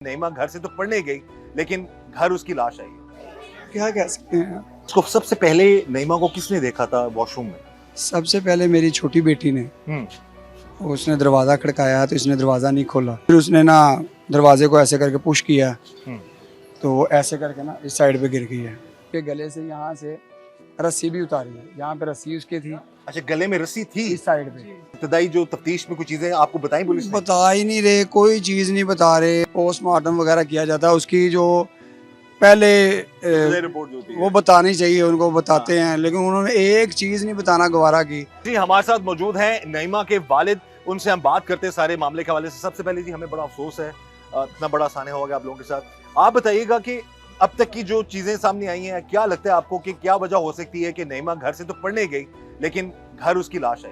नईमा घर से तो पढ़ने गई, लेकिन घर उसकी लाश आई। क्या कह सकते हैं। उसको सबसे पहले नईमा को किसने देखा था वॉशरूम में? सबसे पहले मेरी छोटी बेटी ने, उसने दरवाज़ा खड़काया तो इसने दरवाज़ा नहीं खोला। फिर उसने ना दरवाजे को ऐसे करके पुश किया तो वो ऐसे करके ना इस साइड पे गिर गई है। के गले से यहाँ से रस्सी भी उतारी है, यहाँ पे रस्सी उसकी थी। अच्छा, गले में रस्सी थी इस साइड पे। इब्तदाई जो तफ्तीश में कुछ चीजें आपको बताई पुलिस ने? बता ही नहीं रहे, कोई चीज़ नहीं बता रहे। पोस्टमार्टम वगैरह किया जाता है, उसकी जो पहले रिपोर्ट जो होती है वो बतानी चाहिए, उनको बताते हैं, लेकिन उन्होंने एक चीज़ नहीं बताना गवारा की। जी हमारे साथ मौजूद हैं नईमा के वालिद, उनसे हम बात करते हैं सारे मामले के हवाले से। सबसे पहले जी हमें बड़ा अफसोस है इतना बड़ा साने हो गया आप लोगों के साथ। आप बताइएगा कि अब तक की जो चीजें सामने आई हैं, क्या लगता है आपको कि क्या वजह हो सकती है कि नईमा घर से तो पढ़ने गई, लेकिन घर उसकी लाश आई?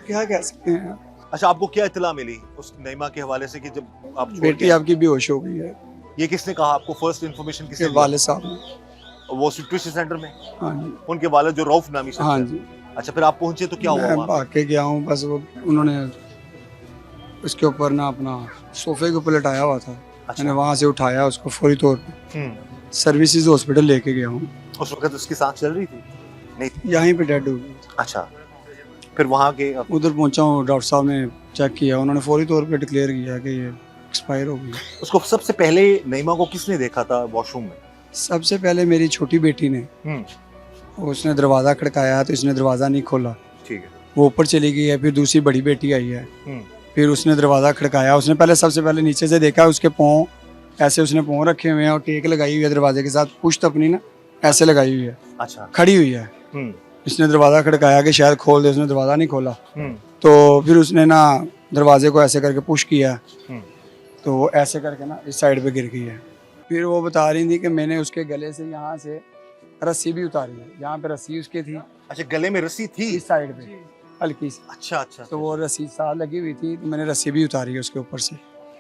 क्या कह सकते हैं। अच्छा, आपको क्या इत्तला मिली उस नईमा के हवाले से कि जब आप छोड़ बेटी के- आपकी बेहोश हो गई है। ये किसने कहा आपको? फर्स्ट इन्फॉर्मेशन के किसने दी? वाले साहब ने। वो ट्विस्ट सेंटर में हाँ जी, उनके वालिद जो रऊफ नामी शख्स हाँ हैं। जी। अच्छा, फिर आप पहुंचे तो क्या हुआ मैं वहाँ पे? भाग के गया हूँ, बस वो उन्होंने उसके ऊपर ना अपना सोफे के ऊपर लटाया हुआ था। अच्छा। मैंने वहाँ से उठाया उसको फौरी तौर पे सर्विसेज हॉस्पिटल लेके गया हूँ। उस वक्त उसकी सांस चल रही थी? नहीं थी। यहीं पे डेड हो गई। अच्छा, फिर वहाँ के उधर पहुँचा हूँ, डॉक्टर साहब ने चेक किया, उन्होंने फौरी तौर पे डिक्लेयर किया कि ये एक्सपायर हो गई। उसको सबसे पहले नईमा को किसने देखा था वॉशरूम में? सबसे पहले मेरी छोटी बेटी ने, उसने दरवाज़ा खड़काया तो इसने दरवाज़ा नहीं खोला। ठीक है। वो ऊपर चली गई है। फिर दूसरी बड़ी बेटी आई है, हम्म। फिर उसने दरवाज़ा खड़काया। उसने पहले सबसे पहले नीचे से देखा, उसके पाँव ऐसे उसने पाँव रखे हुए हैं और टेक लगाई हुई है दरवाजे के साथ, पुश्त अपनी ना ऐसे लगाई हुई है, अच्छा। खड़ी हुई है। इसने दरवाज़ा खड़काया कि शायद खोल दे, उसने दरवाज़ा नहीं खोला। तो फिर उसने ना दरवाजे को ऐसे करके पुश किया तो वो ऐसे करके ना इस साइड पे गिर गई है। फिर वो बता रही थी कि मैंने उसके गले से यहाँ से रस्सी भी उतारी है, यहाँ पे रस्सी उसकी थी। अच्छा, गले में रस्सी थी इस साइड पे हल्की सी। अच्छा अच्छा। तो वो रस्सी साथ लगी हुई थी, तो मैंने रस्सी भी उतारी है उसके ऊपर से।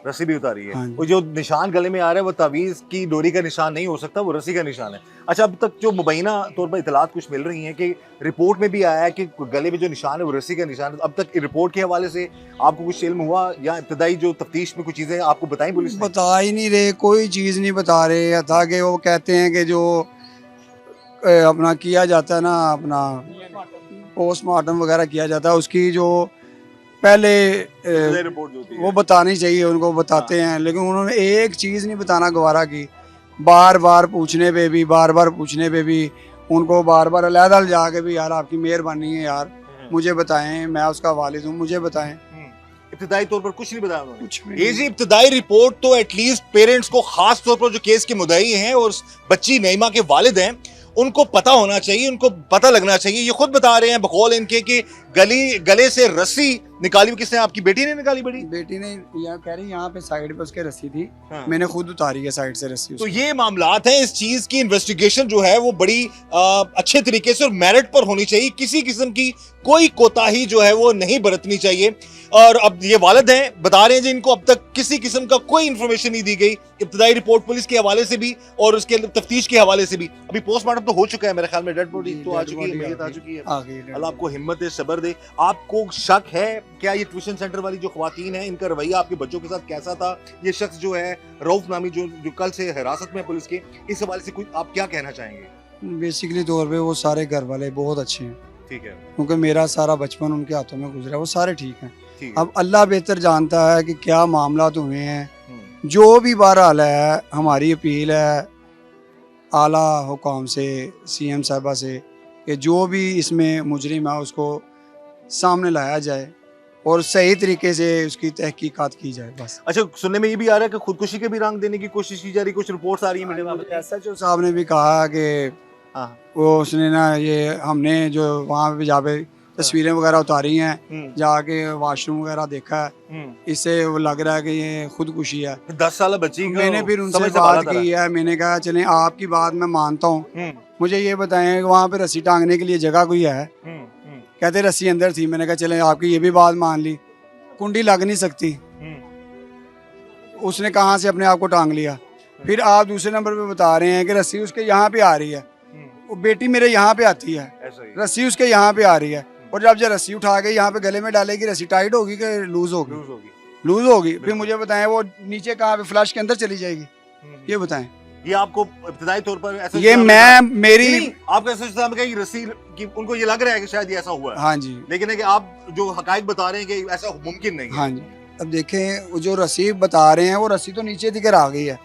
रस्सी भी उतारी है। हाँ जी। वो जो निशान गले में आ रहा है वो तावीज की डोरी का निशान नहीं हो सकता, वो रस्सी का निशान है। अच्छा, अब तक जो मुबैना तौर पर इतलात कुछ मिल रही हैं कि रिपोर्ट में भी आया है कि गले में जो निशान है वो रस्सी का निशान है। अब तक रिपोर्ट के हवाले से आपको कुछ इल्म हुआ या इब्तदाई जो तफ्तीश में कुछ चीजें आपको बताई पुलिस ने? बता ही नहीं रहे, कोई चीज़ नहीं बता रहे। था कि वो कहते हैं कि जो अपना किया जाता है ना, अपना पोस्टमार्टम वगैरह किया जाता है, उसकी जो पहले रिपोर्ट जो होती है वो बतानी चाहिए, उनको बताते हैं, लेकिन उन्होंने एक चीज़ नहीं बताना गवारा की। बार बार पूछने पे भी उनको बार बार अलहदा जाके भी, यार आपकी मेहरबानी है यार, मुझे बताएं, मैं उसका वालिद हूँ, मुझे बताएं। इब्तदाई तौर पर कुछ नहीं बताया उन्होंने। कुछ भी ये जी इब्तदाई रिपोर्ट तो एटलीस्ट पेरेंट्स को, खास तौर पर जो केस के मुद्दई हैं और बच्ची नईमा के वालिद हैं, उनको पता होना चाहिए, उनको पता लगना चाहिए। ये खुद बता रहे हैं बकौल इनके कि गले से रस्सी निकाली हुई किसने? आपकी बेटी ने निकाली? बड़ी बेटी ने यहाँ कह रही, यहाँ पे साइड पे उसके रस्सी थी। हाँ। मैंने खुद उतारी है साइड से रस्सी तो उसकी। ये मामलात हैं। इस चीज की इन्वेस्टिगेशन जो है वो बड़ी अच्छे तरीके से और मेरिट पर होनी चाहिए। किसी किस्म की कोई कोताही जो है वो नहीं बरतनी चाहिए। और अब ये वालिद हैं, बता रहे हैं जी इनको अब तक किसी किस्म का कोई इंफॉर्मेशन नहीं दी गई, इब्तदाई रिपोर्ट पुलिस के हवाले से भी और उसके तफ्तीश के हवाले से भी। अभी पोस्टमार्टम तो हो चुका है मेरे ख्याल में, डेड बॉडी तो आ चुकी है, मैयत आ चुकी है। अल्लाह आपको हिम्मत दे, सब्र दे। आपको शक है क्या ये ट्यूशन सेंटर वाली जो ख्वातीन है, इनका रवैया आपके बच्चों के साथ कैसा था? ये शख्स जो है रऊफ नामी जो कल से हिरासत में है पुलिस के, इस हवाले से कुछ आप क्या कहना चाहेंगे? बेसिकली तौर पे वो सारे घर वाले बहुत अच्छे हैं, ठीक है, क्योंकि मेरा सारा बचपन उनके हाथों में गुजरा है। वो सारे ठीक हैं। ठीक है। अब अल्लाह बेहतर जानता है कि क्या मामला हुए हैं। जो भी बहरहाल है, हमारी अपील है आला हुकाम से, सीएम साहबा से, कि जो भी इसमें मुजरिम है उसको सामने लाया जाए और सही तरीके से उसकी तहकीकात की जाए बस। अच्छा, सुनने में ये भी आ रहा है कि खुदकुशी के भी रंग देने की कोशिश की जा रही है, कुछ रिपोर्ट्स आ रही है मीडिया में। एसएचओ साहब ने भी कहा कि हाँ। वो उसने ना, ये हमने जो वहाँ पे जहाँ पे तस्वीरें वगैरह उतारी हैं, जाके वाशरूम वगैरह देखा है, इससे वो लग रहा है कि ये खुदकुशी है। 10 साल बच्ची को मैंने फिर उनसे समझ से बात बाला की है, मैंने कहा चलें आपकी बात मैं मानता हूँ, था। मुझे ये बताएं कि वहाँ पे रस्सी टांगने के लिए जगह कोई है? कहते रस्सी अंदर थी। मैंने कहा चलें आपकी ये भी बात मान ली, कुंडी लग नहीं सकती, उसने कहाँ से अपने आप को टांग लिया। फिर आप दूसरे नंबर पे बता रहे हैं कि रस्सी उसके यहाँ पे आ रही है, वो बेटी मेरे यहाँ पे आती है, ऐसा ही रस्सी उसके यहाँ पे आ रही है, और जब रस्सी उठा के यहाँ पे गले में डालेगी, रस्सी टाइट होगी कि लूज होगी? लूज होगी। लूज होगी, फिर बिल्कुल। मुझे बताएं वो नीचे कहाँ पे फ्लश के अंदर चली जाएगी, ये बताएं। ये आपको इब्तिदाई तौर पर ऐसा ये मैं मेरी नहीं, आपका ऐसा इस्लाम का ये रस्सी कि उनको ये लग रहा है कि शायद ये ऐसा हुआ है, हाँ जी, लेकिन है कि आप जो हकाइक बता रहे हैं कि ऐसा मुमकिन नहीं है। हाँ जी। अब देखें वो जो रस्सी बता रहे हैं वो रस्सी तो नीचे दिखकर आ गई है।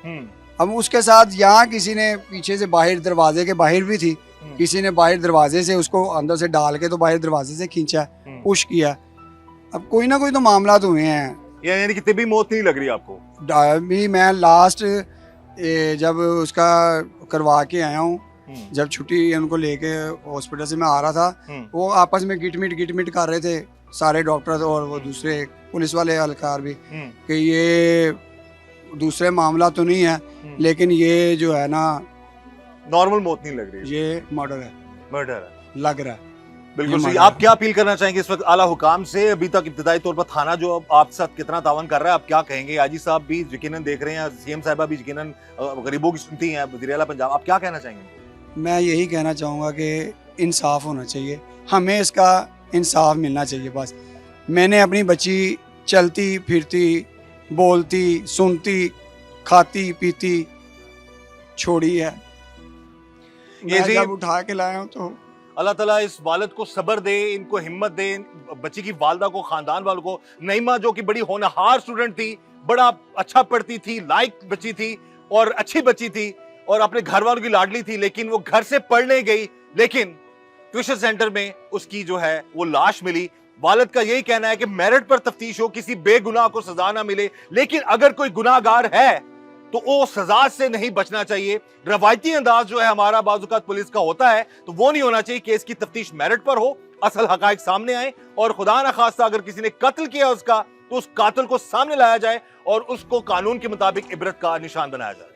अब उसके साथ यहाँ किसी ने पीछे से बाहर दरवाजे के बाहर भी थी, किसी ने बाहर दरवाजे से उसको अंदर से डाल के तो बाहर दरवाजे से खींचा, पुश किया। अब कोई ना कोई तो मामला तो हुए हैं। यानी कि तिब्बी मौत नहीं लग रही आपको? अभी मैं लास्ट जब उसका करवा के आया हूँ, जब छुट्टी उनको लेके हॉस्पिटल से मैं आ रहा था, वो आपस में गिटमिट कर रहे थे सारे डॉक्टर और वो दूसरे पुलिस वाले एहलकार भी कि ये दूसरे मामला तो नहीं है, लेकिन ये जो है ना नॉर्मल मौत नहीं लग रही, ये मर्डर है, मर्डर है। लग रहा है। बिल्कुल ये सही। मर्डर आप क्या अपील करना चाहेंगे इस वक्त आला हुकाम से? अभी तक इब्तिदाई तौर पर थाना जो आपके साथ कितना तावन कर रहा है, आप क्या कहेंगे? आजी साहब भी यकीनन देख रहे हैं, सीएम साहिबा भी यकीनन गरीबों की सुनती हैं, वज़ीर आला पंजाब, आप क्या कहना चाहेंगे? मैं यही कहना चाहूँगा कि इंसाफ होना चाहिए, हमें इसका इंसाफ मिलना चाहिए बस। मैंने अपनी बच्ची चलती फिरती, बोलती, सुनती, खाती पीती छोड़ी है। ये मैं जी जब उठा के लाया हूँ तो अल्लाह ताला इस वालिद को सब्र दे, इनको हिम्मत दे, बच्ची की वालदा को, खानदान वालों को। नईमा जो कि बड़ी होनहार स्टूडेंट थी, बड़ा अच्छा पढ़ती थी, लायक बच्ची थी और अच्छी बच्ची थी और अपने घर वालों की लाडली थी, लेकिन वो घर से पढ़ने गई, लेकिन ट्यूशन सेंटर में उसकी जो है वो लाश मिली। वालिद का यही कहना है कि मेरिट पर तफ्तीश हो, किसी बेगुनाह को सजा ना मिले, लेकिन अगर कोई गुनाहगार है तो वो सजा से नहीं बचना चाहिए। रवायती अंदाज जो है हमारा बाज़-औक़ात पुलिस का होता है, तो वो नहीं होना चाहिए। केस की तफ्तीश मेरिट पर हो, असल हकाइक सामने आए और खुदा ना खास्ता अगर किसी ने कत्ल किया उसका, तो उस कातिल को सामने लाया जाए और उसको कानून के मुताबिक इबरत का निशान बनाया जाए।